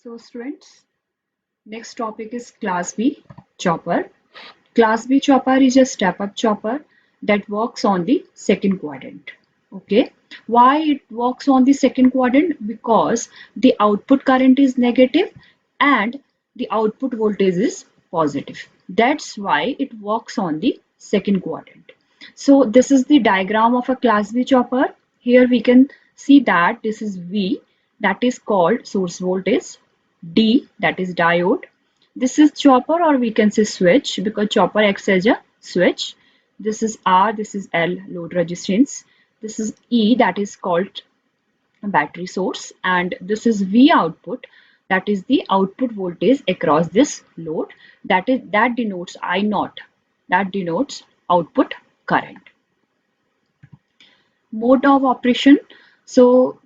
So students, next topic is Class B chopper. Class B chopper is a step-up chopper that works on the second quadrant. Okay, why it works on the second quadrant? Because the output current is negative and the output voltage is positive. That's why it works on the second quadrant. So this is the diagram of a Class B chopper. Here we can see that this is V, that is called source voltage, D, that is diode. This is chopper, or we can say switch, because chopper acts as a switch. This is R, this is L, load resistance. This is E, that is called battery source, and this is V output, that is the output voltage across this load, that denotes I naught, that denotes output current. Mode of operation. So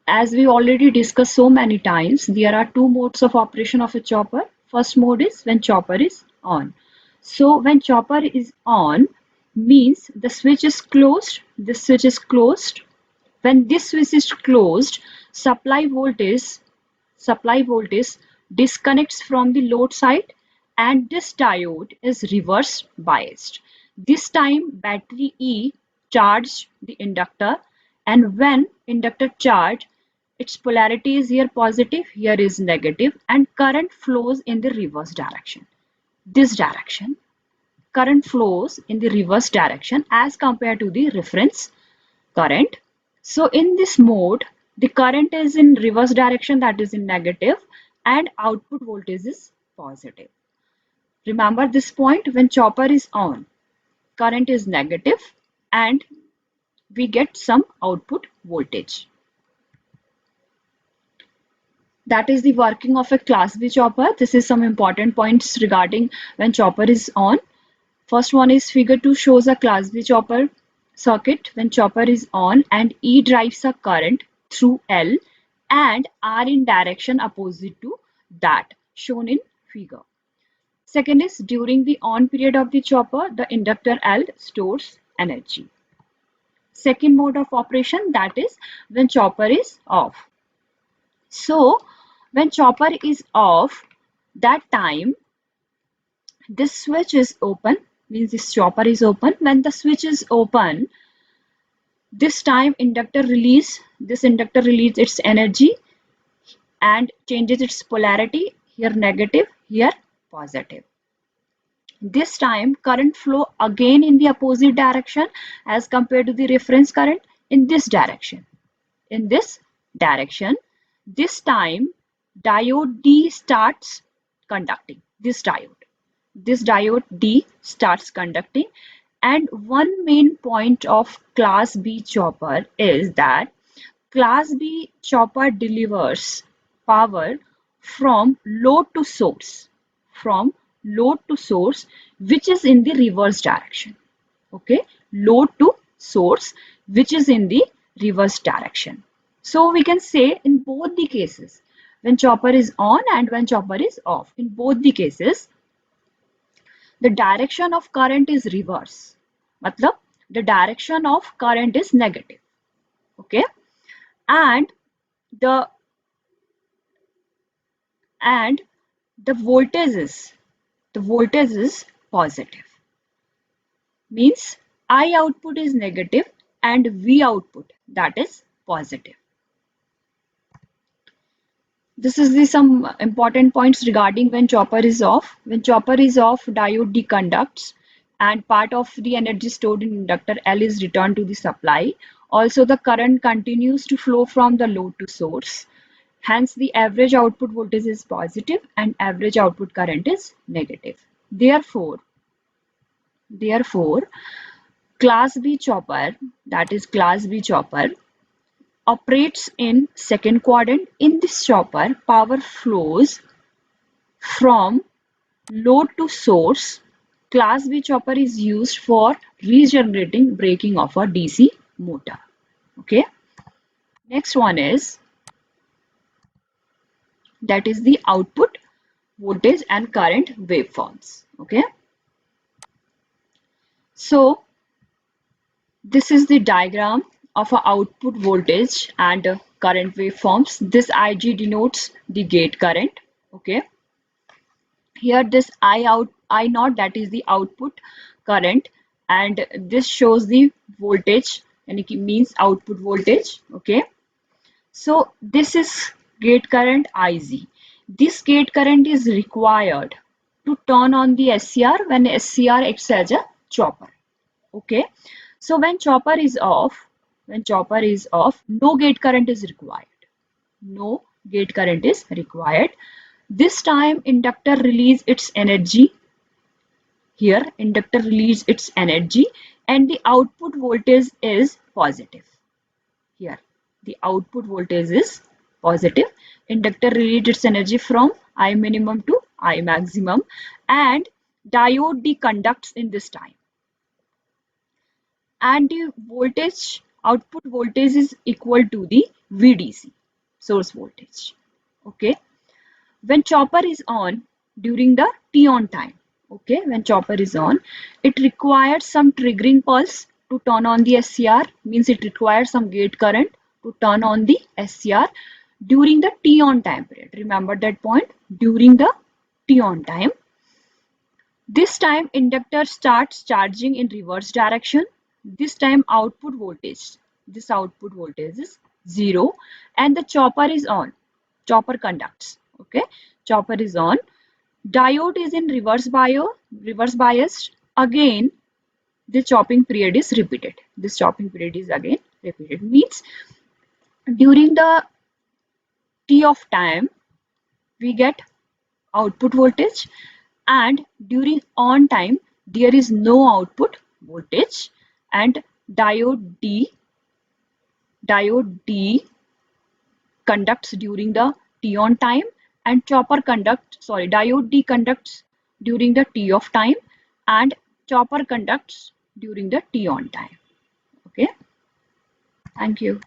as we already discussed so many times, there are two modes of operation of a chopper. First mode is when chopper is on. So when chopper is on means the switch is closed, this switch is closed. When this switch is closed, supply voltage disconnects from the load side, and this diode is reverse biased. This time battery E charged the inductor, and when inductor charged, its polarity is here positive, here is negative, and current flows in the reverse direction. This direction, current flows in the reverse direction as compared to the reference current. So in this mode, the current is in reverse direction, that is in negative, and output voltage is positive. Remember this point, when chopper is on, current is negative and we get some output voltage. That is the working of a Class B chopper. This is some important points regarding when chopper is on. First one is figure 2 shows a Class B chopper circuit when chopper is on and E drives a current through L and R in direction opposite to that shown in figure. Second is during the on period of the chopper, the inductor L stores energy. Second mode of operation, that is when chopper is off. So when chopper is off, that time this switch is open, means this chopper is open. When the switch is open, this time inductor release its energy and changes its polarity, here negative, here positive. This time current flow again in the opposite direction as compared to the reference current, in this direction. In this direction, this time diode D starts conducting. This diode D starts conducting, and one main point of Class B chopper is that Class B chopper delivers power from load to source, which is in the reverse direction. Okay, load to source, which is in the reverse direction. So we can say in both the cases, when chopper is on and when chopper is off, in both the cases, the direction of current is reverse. Matlab, the direction of current is negative. Okay, and the voltage is positive. Means I output is negative and V output, that is positive. This is the some important points regarding when chopper is off. When chopper is off, diode deconducts and part of the energy stored in inductor L is returned to the supply. Also, the current continues to flow from the load to source. Hence, the average output voltage is positive and average output current is negative. Therefore, Class B chopper, that is Class B chopper, operates in second quadrant. In this chopper, power flows from load to source. Class B chopper is used for regenerating braking of a DC motor. Okay. Next one is, that is the output voltage and current waveforms. Okay. So this is the diagram of a output voltage and current waveforms. This Ig denotes the gate current. Okay. Here this I naught, that is the output current, and this shows the voltage, and it means output voltage. Okay. So this is gate current Iz. This gate current is required to turn on the SCR when SCR acts as a chopper. Okay. So when chopper is off, no gate current is required. No gate current is required. This time inductor release its energy. Here inductor release its energy and the output voltage is positive. Here the output voltage is positive. Inductor released its energy from I minimum to I maximum, and diode deconducts in this time. And the voltage, output voltage, is equal to the VDC, source voltage. Okay. When chopper is on during the T on time, okay, when chopper is on, it requires some triggering pulse to turn on the SCR, means it requires some gate current to turn on the SCR during the T on time period. Remember that point, during the T on time. This time inductor starts charging in reverse direction. This time output voltage, this output voltage is 0 and the chopper is on. Chopper conducts. Okay, chopper is on. Diode is in reverse biased. Again, the chopping period is repeated. This chopping period is again repeated. Means during the T of time, we get output voltage, and during on time there is no output voltage, and diode D conducts during the T on time, and diode D conducts during the T of time, and chopper conducts during the T on time. Okay, thank you.